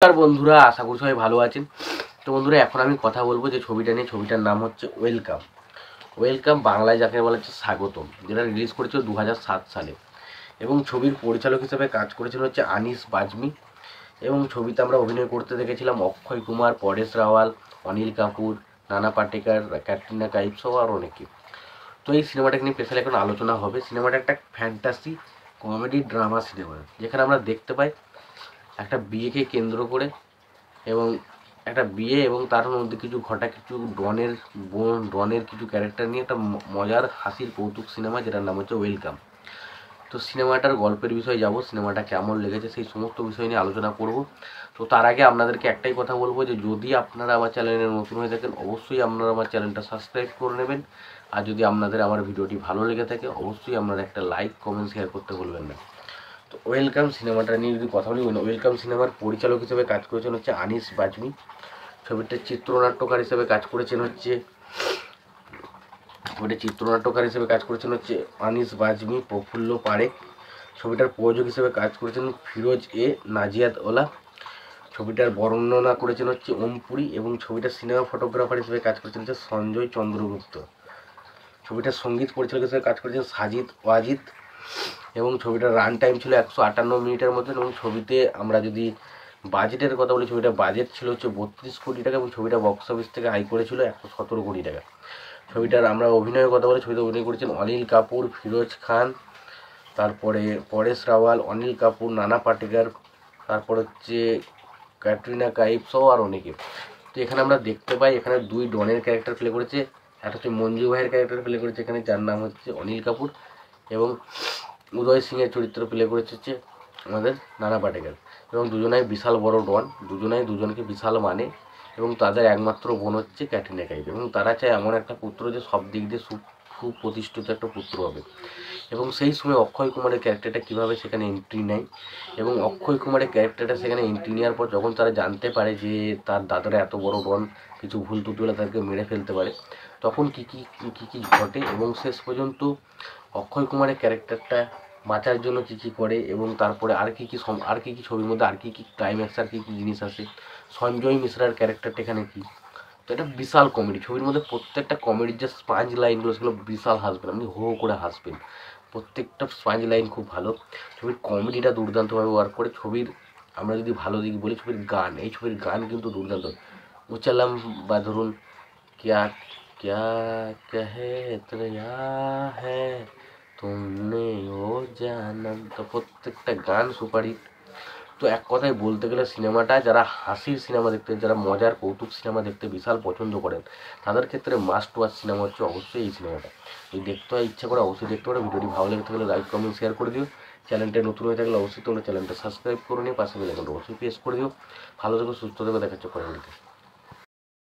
নমস্কার বন্ধুরা, আশা করি সবাই ভালো আছেন। তো বন্ধুরা, এখন আমি কথা বলবো যে ছবিটা নিয়ে। ছবিটার নাম হচ্ছে ওয়েলকাম। ওয়েলকাম বাংলায় যাকে বলা হচ্ছে স্বাগতম, যেটা রিলিজ করেছিল 2007 সালে। এবং ছবির পরিচালক হিসেবে কাজ করেছিল হচ্ছে আনিস বাজমি। এবং ছবিতে আমরা অভিনয় করতে দেখেছিলাম অক্ষয় কুমার, পরেশ রাওয়াল, অনিল কাপুর, নানা পাটেকর, ক্যাটরিনা কাইফ সহ আর অনেকে। তো এই সিনেমাটাকে নিয়ে স্পেশালি এখন আলোচনা হবে। সিনেমাটা একটা ফ্যান্টাসি কমেডি ড্রামা সিনেমা, যেখানে আমরা দেখতে পাই একটা বিয়েকে কেন্দ্র করে এবং একটা বিয়ে এবং তার মধ্যে কিছু কিছু ডনের কিছু ক্যারেক্টার নিয়ে একটা মজার হাসির কৌতুক সিনেমা, যেটার নাম হচ্ছে ওয়েলকাম। তো সিনেমাটার গল্পের বিষয়ে যাব, সিনেমাটা কেমন লেগেছে সেই সমস্ত বিষয় নিয়ে আলোচনা করব। তো তার আগে আপনাদেরকে একটাই কথা বলবো যে যদি আপনারা আমার চ্যানেলে নতুন হয়ে থাকেন, অবশ্যই আপনারা আমার চ্যানেলটা সাবস্ক্রাইব করে নেবেন। আর যদি আপনাদের আমার ভিডিওটি ভালো লেগে থাকে, অবশ্যই আপনারা একটা লাইক, কমেন্ট, শেয়ার করতে ভুলবেন না। তো ওয়েলকাম সিনেমাটা নিয়ে যদি কথা বলি, ওয়েলকাম সিনেমার পরিচালক হিসেবে কাজ করেছেন হচ্ছে আনিস বাজমি। ছবিটার চিত্রনাট্যকার হিসেবে কাজ করেছেন হচ্ছে আনিস বাজমি, প্রফুল্ল পারেখ। ছবিটার প্রযোজক হিসেবে কাজ করেছেন ফিরোজ এ নাজিয়াত ওলা। ছবিটার বর্ণনা করেছেন হচ্ছে ওমপুরি। এবং ছবিটার সিনেমা ফটোগ্রাফার হিসেবে কাজ করেছেন হচ্ছে সঞ্জয় চন্দ্রগুপ্ত। ছবিটার সঙ্গীত পরিচালক হিসেবে কাজ করেছেন সাজিদ ওয়াজিদ। এবং ছবিটার রান টাইম ছিল 158 মিনিটের মধ্যে। এবং ছবিতে আমরা যদি বাজেটের কথা বলি, ছবিটা বাজেট ছিল হচ্ছে 32 কোটি টাকা এবং ছবিটা বক্স অফিস থেকে আয় করেছিল 117 কোটি টাকা। ছবিটার আমরা অভিনয়ের কথা বলি, ছবিতে অভিনয় করেছেন অনিল কাপুর, ফিরোজ খান, তারপরে পরেশ রাওয়াল, অনিল কাপুর, নানা পাটেকর, তারপর হচ্ছে ক্যাটরিনা কাইফ সহ আর অনেকে। তো এখানে আমরা দেখতে পাই এখানে দুই ডনের ক্যারেক্টার প্লে করেছে। একটা হচ্ছে মঞ্জু ভাইয়ের ক্যারেক্টার প্লে করেছে এখানে, যার নাম হচ্ছে অনিল কাপুর। এবং উদয় সিংয়ের চরিত্র প্লে করেছে হচ্ছে আমাদের নানা পাটেকর। এবং দুজনাই বিশাল বড় ডন, দুজনকে বিশাল মানে। এবং তাদের একমাত্র বোন হচ্ছে ক্যাটরিনা কাইফ। এবং তারা চায় এমন একটা পুত্র যে সব দিক দিয়ে সুপ্রতিষ্ঠিত একটা পুত্র হবে। এবং সেই সময় অক্ষয় কুমারের ক্যারেক্টারটা কীভাবে সেখানে এন্ট্রি নেয়, এবং অক্ষয় কুমারের ক্যারেক্টারটা সেখানে এন্ট্রি নেওয়ার পর যখন তারা জানতে পারে যে তার দাদারা এত বড় ডন, কিছু ভুল ত্রুটি হলে তাদেরকে মেরে ফেলতে পারে, তখন কী কী ঘটে। এবং শেষ পর্যন্ত অক্ষয় কুমারের ক্যারেক্টারটা বাঁচার জন্য কী কী করে, এবং তারপরে আর কী কী ছবির মধ্যে আর কী ক্লাইম্যাক্স, আর কী জিনিস আছে, সঞ্জয় মিশ্রার ক্যারেক্টারটা এখানে কী। তো এটা বিশাল কমেডি। ছবির মধ্যে প্রত্যেকটা কমেডির যে স্পাঞ্জ লাইনগুলো, সেগুলো বিশাল হাসবেন, আপনি হো করে হাসবেন। প্রত্যেকটা স্পাঞ্জ লাইন খুব ভালো। ছবির কমেডিটা দুর্দান্তভাবে ওয়ার্ক করে। ছবির আমরা যদি ভালো দিক বলি, ছবির গান, এই ছবির গান কিন্তু দুর্দান্ত। উচালাম বা ধরুন ক্যা ক্যা কহে তেরা হ্যাঁ তুমনে ও জানাম, তো প্রত্যেকটা গান সুপারহিট। তো এক কথায় বলতে গেলে সিনেমাটা যারা হাসির সিনেমা দেখতে, যারা মজার কৌতুক সিনেমা দেখতে বিশাল পছন্দ করেন, তাদের ক্ষেত্রে মাস্ট ওয়াচ সিনেমা হচ্ছে অবশ্যই এই সিনেমাটা। যদি দেখতে হয়, ইচ্ছা করে অবশ্যই দেখতে পারো। ভিডিওটি ভালো লেগে থাকলে লাইক, কমেন্ট, শেয়ার করে দিও। চ্যানেলটা নতুন হয়ে থাকলে অবশ্যই তোমরা চ্যানেলটা সাবস্ক্রাইব করে নিও, পাশে বেল আইকনটা অবশ্যই প্রেস করে দিও। ভালো থেকো, সুস্থ থেকো, দেখাচ্ছে পরবর্তীতে।